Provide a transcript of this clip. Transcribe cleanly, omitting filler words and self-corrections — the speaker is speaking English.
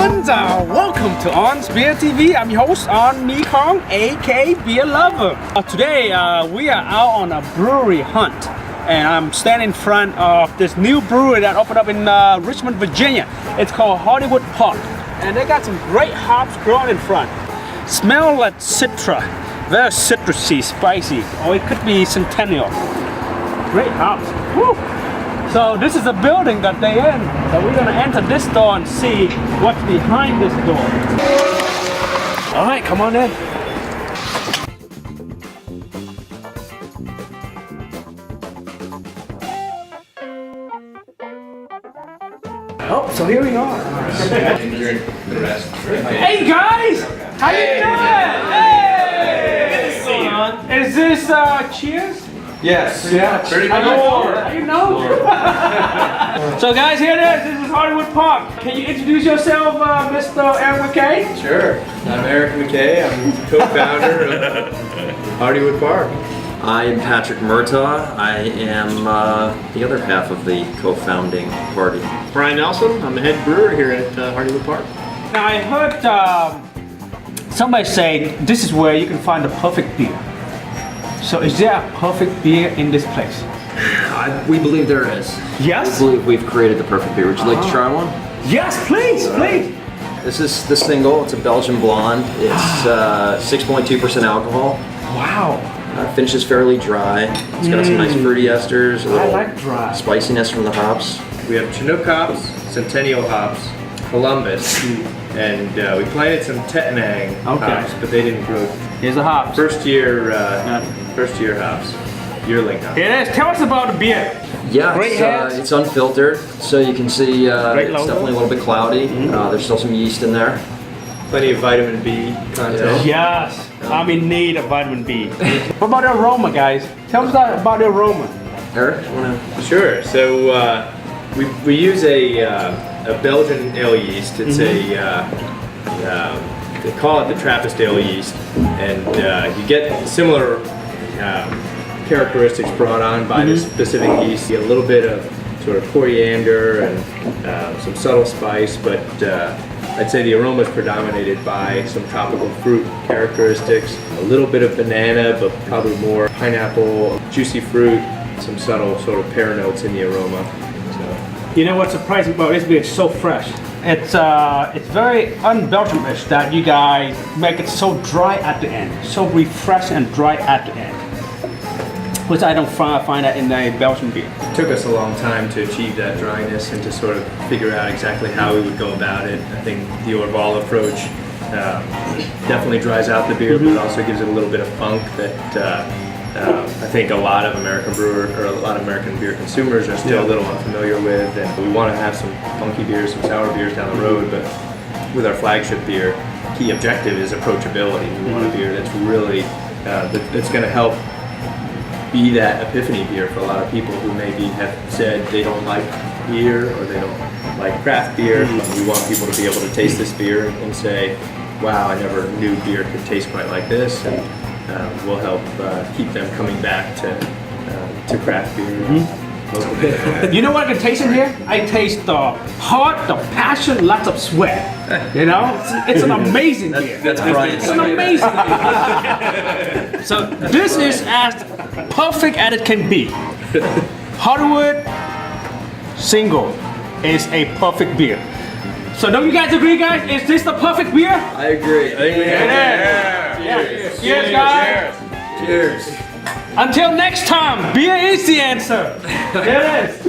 gentlemen, welcome to On's Beer TV. I'm your host, On Mekong, aka Beer Lover. Today, we are out on a brewery hunt, and I'm standing in front of this new brewery that opened up in Richmond, Virginia. It's called Hardywood Park, and they got some great hops growing in front. Smell like citra, very citrusy, spicy, or it could be centennial. Great hops. Woo! So this is the building that they're in. So we're gonna enter this door and see what's behind this door. All right, come on in. Oh, so here we are. Hey guys, how you doing? Hey! Is this Cheers? Yes. Yeah. Pretty good. You know? So guys, here it is. This is Hardywood Park. Can you introduce yourself, Mr. Eric McKay? Sure. I'm Eric McKay. I'm co-founder of Hardywood Park. I'm Patrick Murtaugh. I am the other half of the co-founding party. Brian Nelson. I'm the head brewer here at Hardywood Park. Now I heard somebody say this is where you can find the perfect beer. So is there a perfect beer in this place? We believe there is. Yes? We believe we've created the perfect beer. Would you like to try one? Yes, please, please. This is the Singel. It's a Belgian blonde. It's 6.2% alcohol. Wow. Finishes fairly dry. It's got some nice fruity esters. A I little like dry. spiciness from the hops. We have Chinook hops, Centennial hops, Columbus, and we planted some Tetanang hops, but they didn't grow. Here's the hops. First year hops, yearling hops. Here it is. Tell us about the beer. Yeah, Great heads. it's unfiltered, so you can see it's logo. definitely a little bit cloudy. There's still some yeast in there. Plenty of vitamin B content. Yes, I'm in need of vitamin B. What about the aroma, guys? Tell us about the aroma. Eric, you wanna? Sure. So we use a Belgian ale yeast. It's they call it the Trappist ale yeast, and you get similar characteristics brought on by this specific yeast. You get a little bit of sort of coriander and some subtle spice, but I'd say the aroma is predominated by some tropical fruit characteristics, a little bit of banana, but probably more pineapple, juicy fruit, some subtle sort of pear notes in the aroma. So. You know what's surprising about this beer? It's so fresh. It's very un-Belgian-ish that you guys make it so dry at the end, so refreshing and dry at the end, which I don't find that in a Belgian beer. It took us a long time to achieve that dryness and to sort of figure out exactly how we would go about it. I think the Orval approach definitely dries out the beer, but it also gives it a little bit of funk that I think a lot of American beer consumers are still a little unfamiliar with. And we want to have some funky beers, some sour beers down the road, but with our flagship beer, key objective is approachability. We want a beer that's really that's going to help be that epiphany beer for a lot of people who maybe have said they don't like beer or they don't like craft beer. We want people to be able to taste this beer and say, wow, I never knew beer could taste quite like this, and we'll help keep them coming back to craft beer. You know what I can taste in here? I taste the heart, the passion, lots of sweat. You know, it's an amazing beer. That's Brian. It's an amazing beer. So this is as perfect as it can be. Hardywood Singel is a perfect beer. So don't you guys agree, guys? Is this the perfect beer? I agree. Cheers, guys. Cheers. Until next time, beer is the answer. There it is.